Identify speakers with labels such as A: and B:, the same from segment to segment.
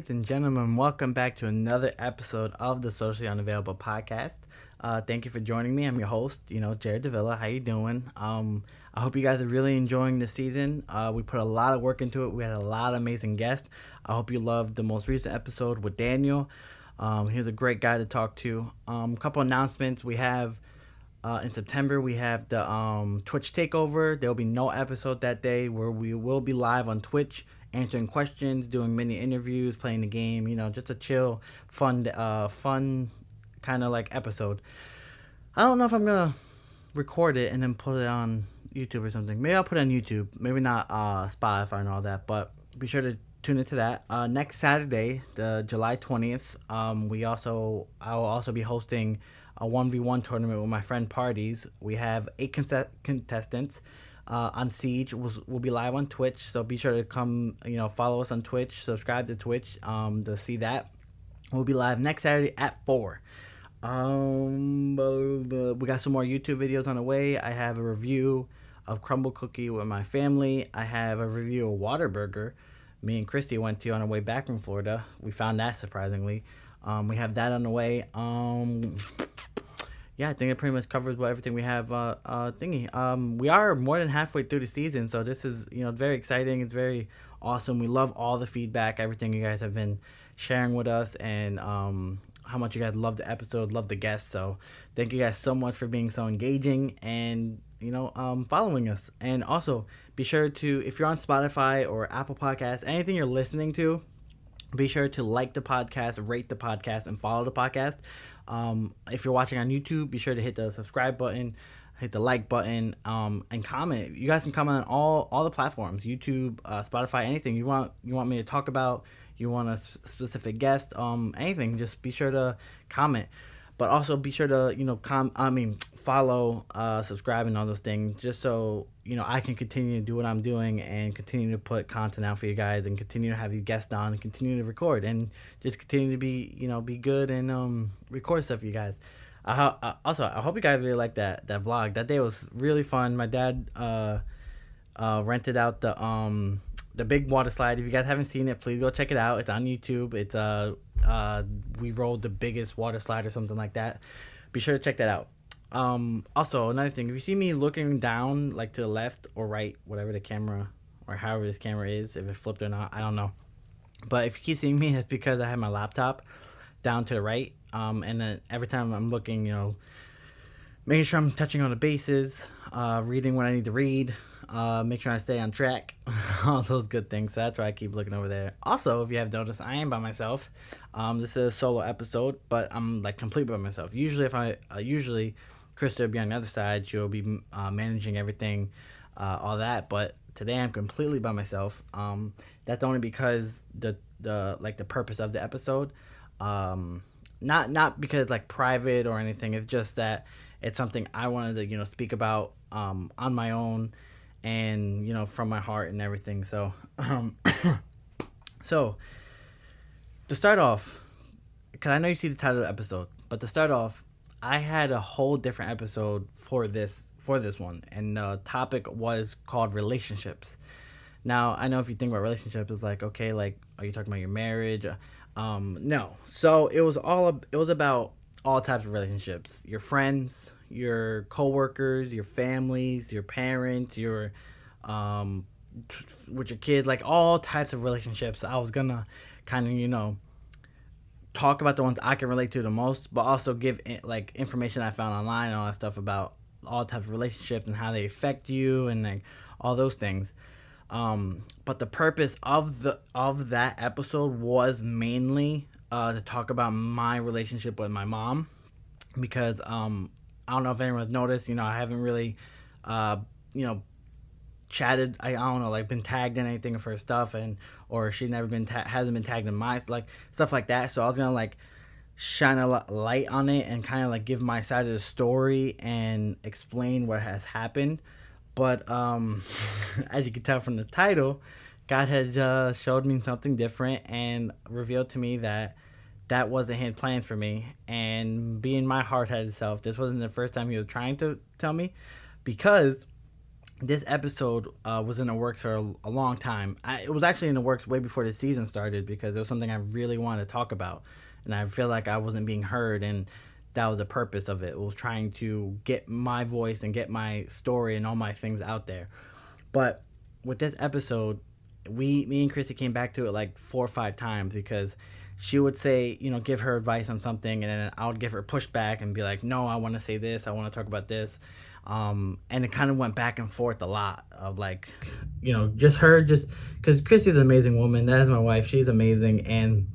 A: Ladies and gentlemen, welcome back to another episode of the Socially Unavailable podcast. Thank you for joining me. I'm your host, Jared Davila. How you doing? I hope you guys are really enjoying this season. We put a lot of work into it. We had a lot of amazing guests. I hope you loved the most recent episode with Daniel. He's a great guy to talk to. A couple announcements. We have in September, we have the Twitch takeover. There will be no episode that day where we will be live on Twitch answering questions, doing mini interviews, playing the game. Just a chill, fun kind of like episode. I don't know if I'm gonna record it and then put it on YouTube or something. Maybe I'll put it on YouTube. Maybe not Spotify and all that. But be sure to tune into that. Next Saturday, the July 20th, I will also be hosting a 1v1 tournament with my friend Parties. We have 8 contestants on Siege. We'll be live on Twitch, so be sure to come, follow us on Twitch, subscribe to Twitch to see that. We'll be live next Saturday at 4. We got some more YouTube videos on the way. I have a review of Crumble Cookie with my family. I have a review of Whataburger. Me and Christy went to on our way back from Florida. We found that surprisingly. We have that on the way. Yeah, I think it pretty much covers everything we have thingy. We are more than halfway through the season, so this is very exciting. It's very awesome. We love all the feedback, everything you guys have been sharing with us, and how much you guys love the episode, love the guests. So thank you guys so much for being so engaging and following us. And also be sure to, if you're on Spotify or Apple Podcasts, anything you're listening to, be sure to like the podcast, rate the podcast, and follow the podcast. If you're watching on YouTube, be sure to hit the subscribe button, hit the like button, and comment. You guys can comment on all the platforms: YouTube, Spotify, anything you want me to talk about. You want a specific guest, anything. Just be sure to comment. But also be sure to follow, subscribe, and all those things, just so I can continue to do what I'm doing and continue to put content out for you guys and continue to have these guests on and continue to record and just continue to be good and record stuff for you guys. Also, I hope you guys really like that vlog. That day was really fun. My dad rented out the big water slide. If you guys haven't seen it, please go check it out. It's on YouTube. It's we rolled the biggest water slide or something like that. Be sure to check that out. Also, another thing, if you see me looking down, like to the left or right, whatever the camera or however this camera is, if it flipped or not, I don't know. But if you keep seeing me, it's because I have my laptop down to the right. And then every time I'm looking, making sure I'm touching on the bases, reading what I need to read, make sure I stay on track, all those good things. So that's why I keep looking over there. Also, if you have noticed, I am by myself. This is a solo episode, but I'm like completely by myself. Usually Krista will be on the other side. She'll be managing everything, all that. But today I'm completely by myself. That's only because the purpose of the episode. Not because like private or anything. It's just that it's something I wanted to speak about on my own and from my heart and everything. So so to start off, because I know you see the title of the episode, but to start off, I had a whole different episode for this one, and the topic was called relationships. Now, I know if you think about relationships, it's like, okay, like, are you talking about your marriage? No. So it was about all types of relationships: your friends, your coworkers, your families, your parents, your with your kids, like all types of relationships. I was gonna kind of talk about the ones I can relate to the most, but also give like information I found online and all that stuff about all types of relationships and how they affect you and like all those things. But the purpose of that episode was mainly to talk about my relationship with my mom, because I don't know if anyone's noticed, I haven't really chatted. I don't know, like been tagged in anything of her stuff, or she's never been hasn't been tagged in my like stuff like that. So I was gonna like shine a light on it and kind of like give my side of the story and explain what has happened. But as you can tell from the title, God had showed me something different and revealed to me that wasn't his plan for me. And being my hard-headed self, this wasn't the first time he was trying to tell me, because this episode was in the works for a long time. It was actually in the works way before the season started because it was something I really wanted to talk about, and I feel like I wasn't being heard, and that was the purpose of it. It was trying to get my voice and get my story and all my things out there. But with this episode, me and Christy came back to it like 4 or 5 times because she would say, give her advice on something, and then I would give her pushback and be like, no, I want to say this, I want to talk about this. And it kind of went back and forth a lot of like, just her, just because Christy's an amazing woman. That is my wife. She's amazing. And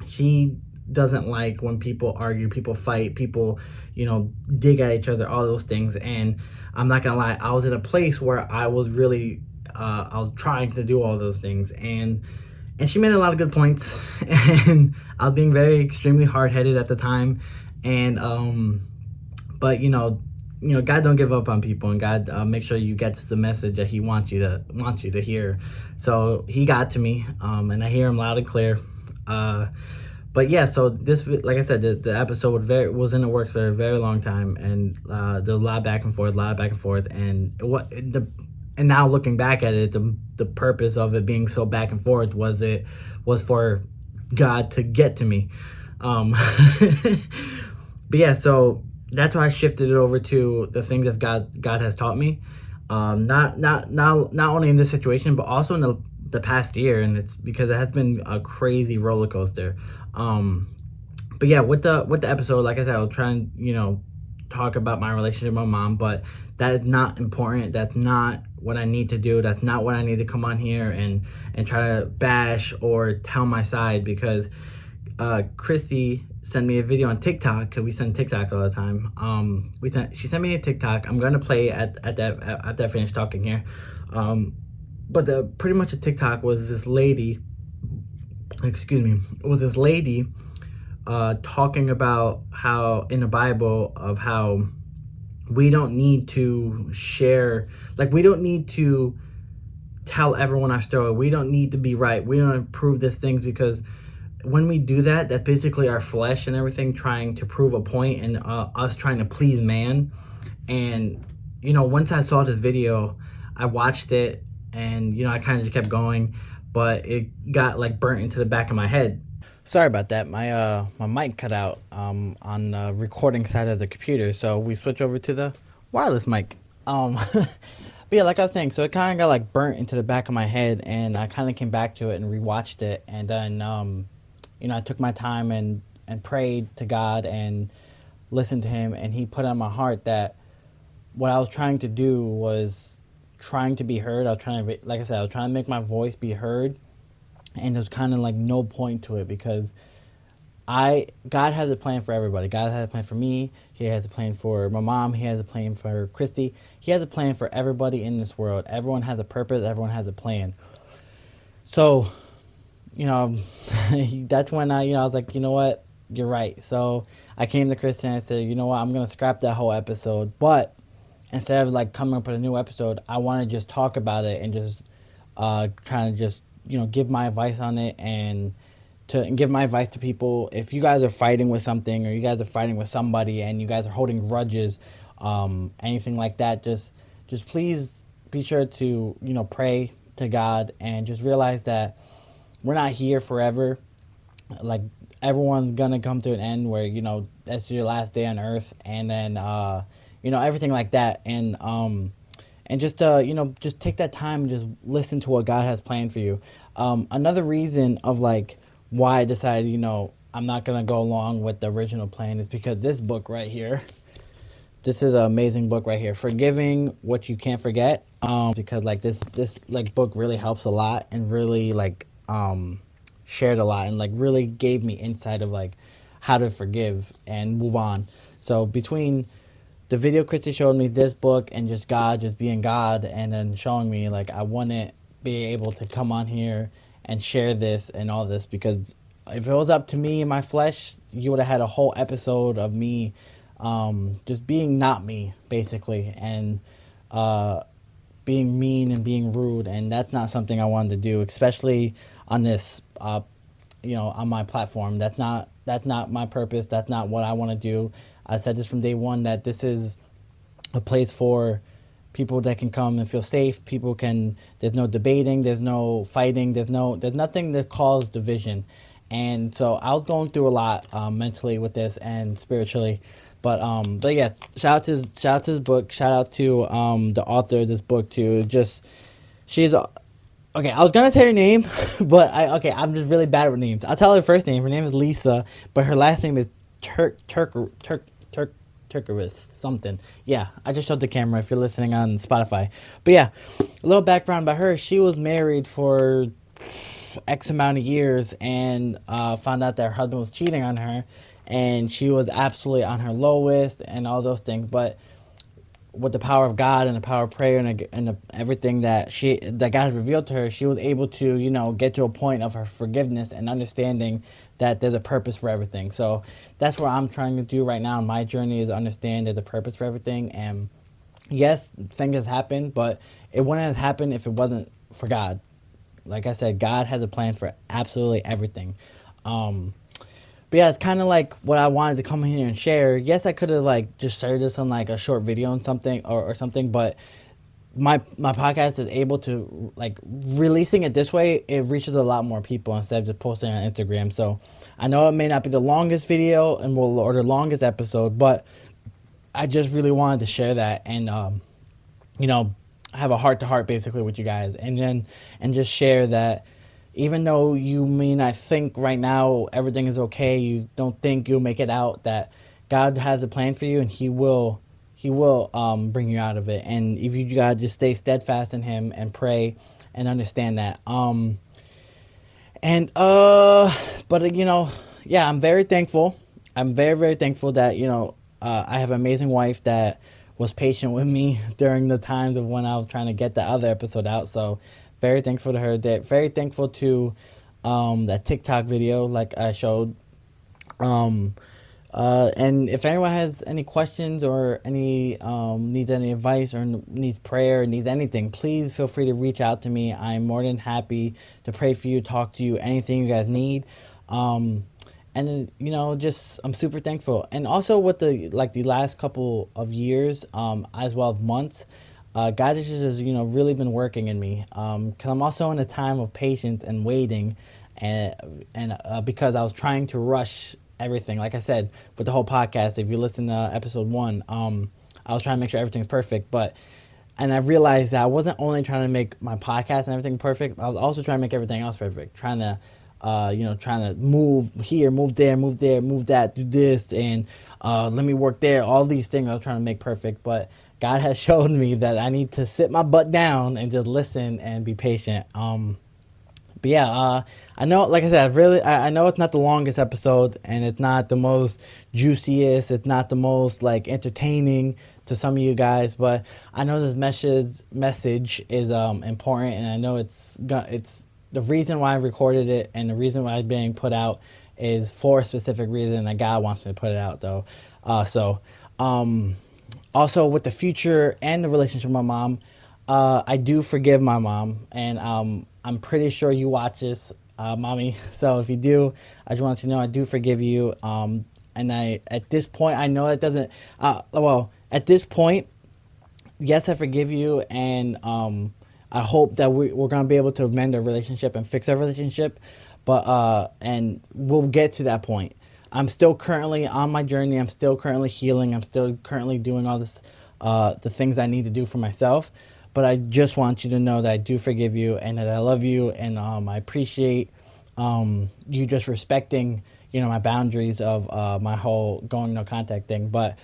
A: she doesn't like when people argue, people fight, people, dig at each other, all those things. And I'm not going to lie, I was in a place where I was really, I was trying to do all those things. And she made a lot of good points. And I was being very extremely hard-headed at the time. And, but, God don't give up on people, and God make sure you get the message that He wants you to hear. So He got to me, and I hear Him loud and clear. But yeah, so this, like I said, the episode was in the works for a very long time, and there was a lot of back and forth, and now looking back at it, the purpose of it being so back and forth was for God to get to me. But yeah, so that's why I shifted it over to the things that God has taught me. Not only in this situation, but also in the past year, and it's because it has been a crazy roller coaster. But yeah, with the episode, like I said, I'll try and talk about my relationship with my mom, but that is not important. That's not what I need to do. That's not what I need to come on here and try to bash or tell my side, because Christy sent me a video on TikTok, because we send TikTok all the time. She sent me a TikTok. I'm gonna play after I finish talking here. But pretty much a TikTok was this lady. Talking about how in the Bible of how we don't need to share, like we don't need to tell everyone our story. We don't need to be right. We don't prove these things, because when we do that, that's basically our flesh and everything trying to prove a point, and us trying to please man. And once I saw this video, I watched it, and I kind of just kept going, but it got like burnt into the back of my head. Sorry about that. My mic cut out on the recording side of the computer, so we switched over to the wireless mic. But yeah, like I was saying, so it kind of got like burnt into the back of my head, and I kind of came back to it and rewatched it, and then I took my time and prayed to God and listened to Him, and He put on my heart that what I was trying to do was trying to be heard. I was trying to, like I said, I was trying to make my voice be heard, and there's kind of like no point to it, because God has a plan for everybody. God has a plan for me. He has a plan for my mom. He has a plan for Christy. He has a plan for everybody in this world. Everyone has a purpose. Everyone has a plan. So, that's when I was like, you know what, you're right. So I came to Christy and I said, you know what, I'm going to scrap that whole episode. But instead of like coming up with a new episode, I want to just talk about it and just trying to just, give my advice on it, and give my advice to people. If you guys are fighting with something, or you guys are fighting with somebody and you guys are holding grudges, anything like that, just please be sure to, pray to God, and just realize that we're not here forever. Like, everyone's gonna come to an end where, that's your last day on earth, and then, everything like that. And just, just take that time and just listen to what God has planned for you. Another reason of, like, why I decided, I'm not gonna go along with the original plan is because this book right here, this is an amazing book right here, Forgiving What You Can't Forget. Because, like, this like book really helps a lot, and really, like, shared a lot, and like really gave me insight of like how to forgive and move on. So between the video Christy showed me, this book, and just God just being God, and then showing me, like, I wouldn't be able to come on here and share this and all this, because if it was up to me and my flesh, you would have had a whole episode of me just being not me, basically, and being mean and being rude, and that's not something I wanted to do, especially on this, on my platform. That's not my purpose. That's not what I want to do. I said this from day one, that this is a place for people that can come and feel safe. People can. There's no debating. There's no fighting. There's nothing that causes division. And so I was going through a lot mentally with this and spiritually. But yeah, shout out to his book. Shout out to the author of this book too. Just she's okay. I was gonna tell her name, but I'm just really bad with names. I'll tell her first name. Her name is Lisa, but her last name is Turkeris something. Yeah, I just showed the camera if you're listening on Spotify. But yeah, a little background about her. She was married for X amount of years and found out that her husband was cheating on her, and she was absolutely on her lowest and all those things. But with the power of God and the power of prayer and everything that God has revealed to her, she was able to, get to a point of her forgiveness and understanding that there's a purpose for everything. So that's what I'm trying to do right now in my journey, is understand there's a purpose for everything. And yes, things have happened, but it wouldn't have happened if it wasn't for God. Like I said, God has a plan for absolutely everything. But yeah, it's kind of like what I wanted to come here and share. Yes, I could have just shared this on a short video and something or something, but my podcast is able to releasing it this way. It reaches a lot more people instead of just posting on Instagram. So I know it may not be the longest video or the longest episode, but I just really wanted to share that and have a heart to heart basically with you guys, and just share that. Even though you may not think right now everything is okay, you don't think you'll make it out, that God has a plan for you, and He will bring you out of it. And if you gotta just stay steadfast in Him and pray and understand that. Yeah, I'm very thankful. I'm very, very thankful that I have an amazing wife that was patient with me during the times of when I was trying to get the other episode out. So very thankful to her. Very thankful to that TikTok video like I showed. And if anyone has any questions or any needs any advice or needs prayer, needs anything, please feel free to reach out to me. I'm more than happy to pray for you, talk to you, anything you guys need. And I'm super thankful. And also with the last couple of years, as well as months, God has just really been working in me. Because I'm also in a time of patience and waiting, and because I was trying to rush everything. Like I said with the whole podcast, if you listen to episode 1, I was trying to make sure everything's perfect, and I realized that I wasn't only trying to make my podcast and everything perfect, I was also trying to make everything else perfect. Trying to move here, move there, move that, do this, and let me work there. All these things I was trying to make perfect, but God has shown me that I need to sit my butt down and just listen and be patient. I know, like I said, I know it's not the longest episode, and it's not the most juiciest. It's not the most entertaining to some of you guys, but I know this message is important, and I know it's the reason why I recorded it and the reason why it's being put out is for a specific reason, and God wants me to put it out though. Also, with the future and the relationship with my mom, I do forgive my mom, and I'm pretty sure you watch this, Mommy. So if you do, I just want you to know I do forgive you. And at this point, I know it doesn't. At this point, yes, I forgive you, and I hope that we're gonna be able to amend our relationship and fix our relationship. And we'll get to that point. I'm still currently on my journey. I'm still currently healing. I'm still currently doing all this, the things I need to do for myself. But I just want you to know that I do forgive you and that I love you, and I appreciate you just respecting, my boundaries of my whole going no contact thing. But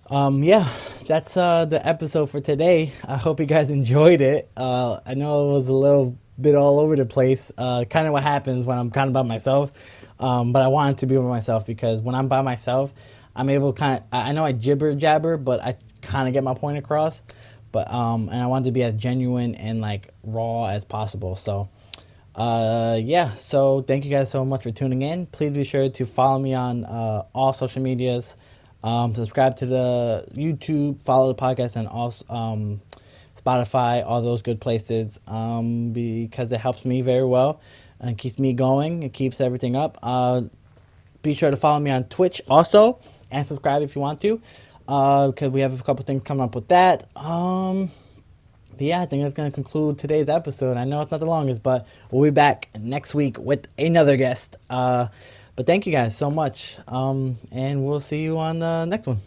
A: that's the episode for today. I hope you guys enjoyed it. I know it was a little bit all over the place, kind of what happens when I'm kind of by myself. But I wanted to be by myself because when I'm by myself, I'm able to I know I jibber jabber, but I kind of get my point across. But and I wanted to be as genuine and raw as possible. So so thank you guys so much for tuning in. Please be sure to follow me on all social medias. Subscribe to the YouTube, follow the podcast, and also Spotify, all those good places, because it helps me very well and keeps me going. It keeps everything up. Be sure to follow me on Twitch also, and subscribe if you want to. because we have a couple things coming up with that. But yeah, I think that's going to conclude today's episode. I know it's not the longest, but we'll be back next week with another guest. But thank you guys so much. And we'll see you on the next one.